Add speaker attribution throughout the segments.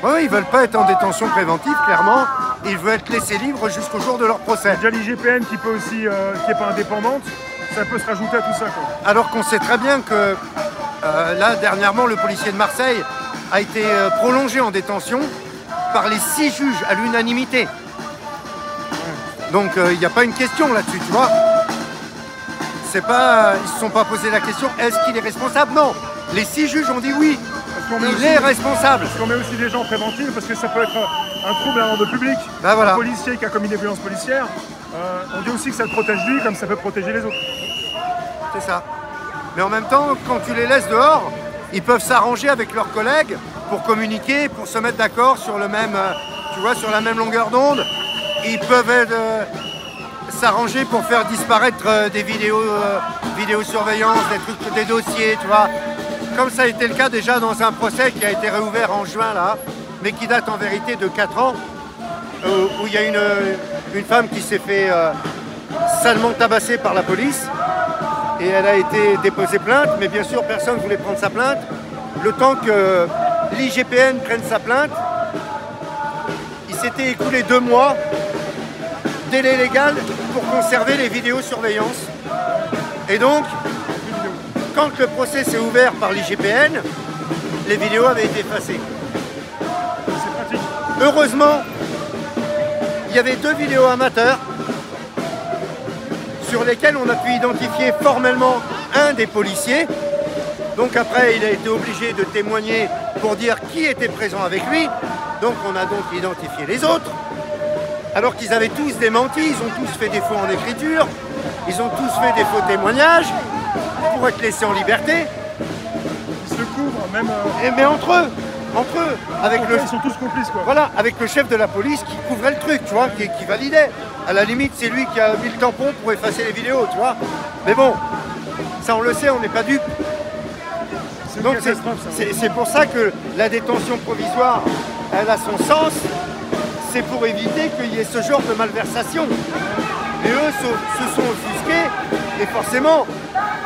Speaker 1: Ouais, ils veulent pas être en détention préventive, clairement. Ils veulent être laissés libres jusqu'au jour de leur procès.
Speaker 2: Déjà l'IGPN qui peut aussi, qui n'est pas indépendante, ça peut se rajouter à tout ça, quoi.
Speaker 1: Alors qu'on sait très bien que là, dernièrement, le policier de Marseille a été prolongé en détention par les 6 juges à l'unanimité. Donc il n'y a pas une question là-dessus, tu vois. C'est pas, ils se sont pas posé la question, est-ce qu'il est responsable? Non, les 6 juges ont dit oui, il est responsable.
Speaker 2: Parce qu'on met aussi des gens en préventive, parce que ça peut être un trouble à l'ordre public.
Speaker 1: Ben voilà.
Speaker 2: Un policier qui a commis des violences policières, on dit aussi que ça le protège lui, comme ça peut protéger les autres.
Speaker 1: C'est ça. Mais en même temps, quand tu les laisses dehors, ils peuvent s'arranger avec leurs collègues pour communiquer, pour se mettre d'accord sur le même, tu vois, sur la même longueur d'onde. Ils peuvent s'arranger pour faire disparaître des vidéosurveillance, des trucs, des dossiers, tu vois. Comme ça a été le cas déjà dans un procès qui a été réouvert en juin là, mais qui date en vérité de 4 ans, où il y a une femme qui s'est fait salement tabasser par la police. Et elle a été déposée plainte, mais bien sûr personne ne voulait prendre sa plainte. Le temps que l'IGPN prenne sa plainte, il s'était écoulé 2 mois, délai légal pour conserver les vidéosurveillances. Et donc, quand le procès s'est ouvert par l'IGPN, les vidéos avaient été effacées.
Speaker 2: C'est pratique.
Speaker 1: Heureusement, il y avait 2 vidéos amateurs sur lesquels on a pu identifier formellement un des policiers. Donc après, il a été obligé de témoigner pour dire qui était présent avec lui. Donc on a donc identifié les autres. Alors qu'ils avaient tous démenti, ils ont tous fait des faux en écriture, ils ont tous fait des faux témoignages pour être laissés en liberté.
Speaker 2: Ils se couvrent, même...
Speaker 1: Mais entre eux, avec
Speaker 2: ils sont tous complices, quoi.
Speaker 1: Voilà, avec le chef de la police qui couvrait le truc, tu vois, qui validait. À la limite, c'est lui qui a mis le tampon pour effacer les vidéos, tu vois. Mais bon, ça on le sait, on n'est pas dupes. Donc c'est pour ça que la détention provisoire, elle a son sens. C'est pour éviter qu'il y ait ce genre de malversation. Et eux se sont offusqués et forcément,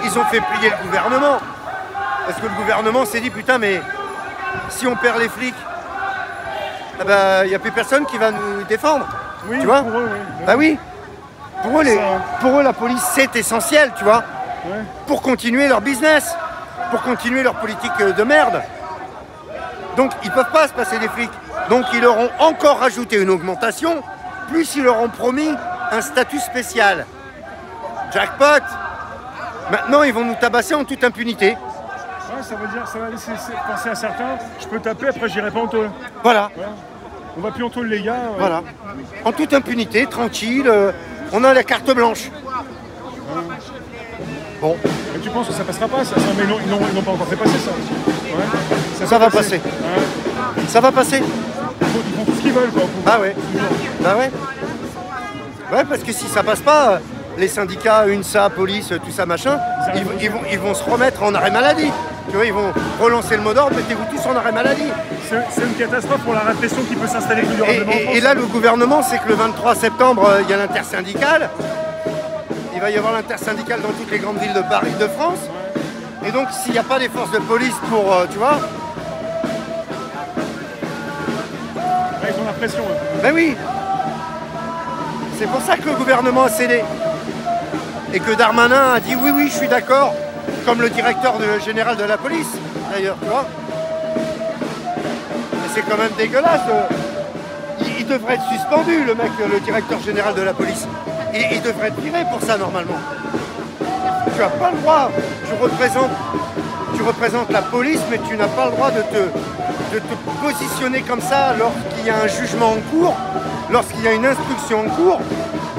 Speaker 1: ils ont fait plier le gouvernement. Parce que le gouvernement s'est dit, putain, mais si on perd les flics, il n'y a plus personne qui va nous défendre.
Speaker 2: Oui,
Speaker 1: tu vois,
Speaker 2: pour eux, oui.
Speaker 1: Bah oui. Pour eux, la police, c'est essentiel, tu vois.
Speaker 2: Ouais.
Speaker 1: Pour continuer leur business, pour continuer leur politique de merde. Donc, ils ne peuvent pas se passer des flics. Donc, ils leur ont encore rajouté une augmentation, plus ils leur ont promis un statut spécial. Jackpot. Maintenant, ils vont nous tabasser en toute impunité.
Speaker 2: Ouais, ça veut dire, ça va laisser penser à certains, je peux taper, après j'irai pas en tôle.
Speaker 1: Voilà.
Speaker 2: Ouais. On va plus en tôle, les gars. Ouais.
Speaker 1: Voilà. En toute impunité, tranquille, on a la carte blanche. Bon.
Speaker 2: Et tu penses que ça passera pas, ça mais ils n'ont pas encore fait passer ça aussi. Ouais.
Speaker 1: Ça va passer.
Speaker 2: Ouais.
Speaker 1: Ça va passer.
Speaker 2: Ils font tout ce qu'ils veulent, quoi.
Speaker 1: Bah ouais. Bah ouais. Ouais, parce que si ça passe pas, les syndicats, UNSA, police, tout ça, machin, ils vont se remettre en arrêt maladie. Tu vois, ils vont relancer le mot d'ordre, mettez-vous tous en arrêt maladie.
Speaker 2: C'est une catastrophe pour la répression qui peut s'installer plus durablement en France.
Speaker 1: Et là, le gouvernement, c'est que le 23 septembre, il y a l'intersyndicale. Il va y avoir l'intersyndicale dans toutes les grandes villes de Paris, de France. Et donc, s'il n'y a pas des forces de police pour, tu vois...
Speaker 2: Ouais, ils ont la pression. Ouais.
Speaker 1: Ben oui. C'est pour ça que le gouvernement a cédé. Et que Darmanin a dit oui, oui, je suis d'accord. Comme le directeur général de la police, d'ailleurs, tu vois. Mais c'est quand même dégueulasse. Il devrait être suspendu, le mec, le directeur général de la police. Il devrait être viré pour ça, normalement. Tu n'as pas le droit. Tu représentes la police, mais tu n'as pas le droit de te positionner comme ça lorsqu'il y a un jugement en cours, lorsqu'il y a une instruction en cours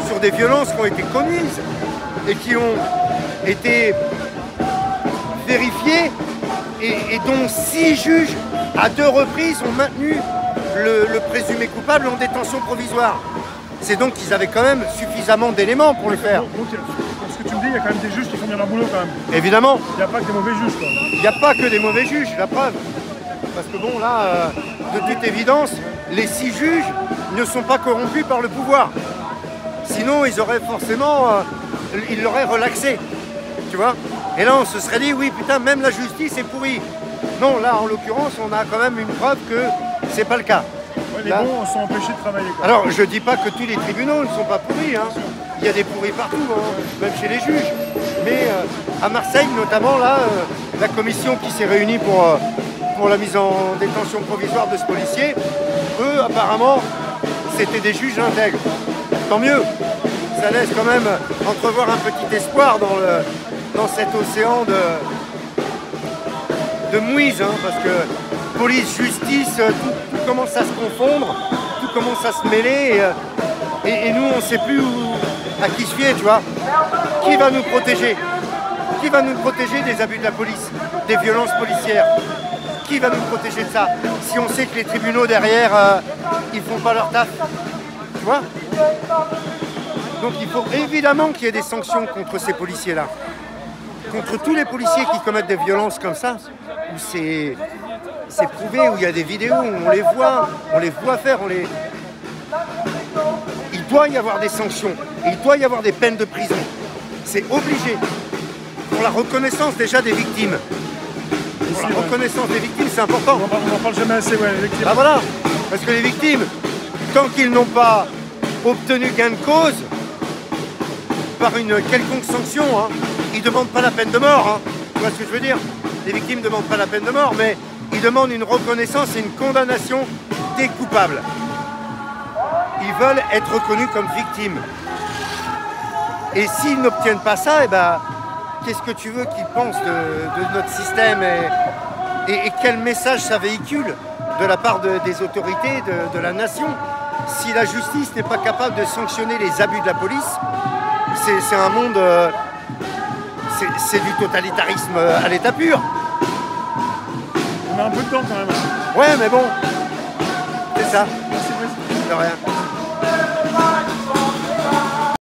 Speaker 1: sur des violences qui ont été commises et qui ont été vérifiées et dont 6 juges à 2 reprises ont maintenu le présumé coupable en détention provisoire. C'est donc qu'ils avaient quand même suffisamment d'éléments pour le faire.
Speaker 2: Donc, ce que tu me dis, il y a quand même des juges qui font bien leur boulot quand même.
Speaker 1: Évidemment.
Speaker 2: Il n'y a pas que des mauvais juges, quoi.
Speaker 1: Il n'y a pas que des mauvais juges, la preuve. Parce que bon, là, de toute évidence, les 6 juges ne sont pas corrompus par le pouvoir. Sinon, ils auraient forcément... ils l'auraient relaxé, tu vois. Et là, on se serait dit, oui, putain, même la justice est pourrie. Non, là, en l'occurrence, on a quand même une preuve que c'est pas le cas.
Speaker 2: Ouais, les
Speaker 1: Là-
Speaker 2: bons sont empêchés de travailler. Quoi.
Speaker 1: Alors, je dis pas que tous les tribunaux ne sont pas pourris, hein. Il y a des pourris partout, hein, même chez les juges. Mais à Marseille, notamment, là, la commission qui s'est réunie pour la mise en détention provisoire de ce policier, eux, apparemment, c'était des juges intègres. Tant mieux. Ça laisse quand même entrevoir un petit espoir dans cet océan de mouise, hein, parce que police, justice, tout commence à se confondre, tout commence à se mêler, et nous, on ne sait plus à qui se fier, tu vois. Qui va nous protéger? Qui va nous protéger des abus de la police, des violences policières? Qui va nous protéger de ça? Si on sait que les tribunaux derrière, ils font pas leur taf, tu vois. Donc il faut évidemment qu'il y ait des sanctions contre ces policiers-là. Contre tous les policiers qui commettent des violences comme ça, où c'est prouvé, où il y a des vidéos, où on les voit faire, Il doit y avoir des sanctions, et il doit y avoir des peines de prison. C'est obligé. Pour la reconnaissance déjà des victimes. Pour la reconnaissance des victimes, c'est important.
Speaker 2: On n'en parle jamais assez, ouais, effectivement.
Speaker 1: Ah voilà, parce que les victimes, tant qu'ils n'ont pas obtenu gain de cause, par une quelconque sanction, hein, ils ne demandent pas la peine de mort. Hein. Tu vois ce que je veux dire? Les victimes ne demandent pas la peine de mort, mais ils demandent une reconnaissance et une condamnation des coupables. Ils veulent être reconnus comme victimes. Et s'ils n'obtiennent pas ça, eh ben, qu'est-ce que tu veux qu'ils pensent de notre système et quel message ça véhicule de la part des autorités de la nation? Si la justice n'est pas capable de sanctionner les abus de la police, c'est un monde... c'est du totalitarisme à l'état pur.
Speaker 2: On a un peu de temps quand même.
Speaker 1: Ouais, mais bon, c'est ça.
Speaker 2: Merci, merci.
Speaker 1: De rien.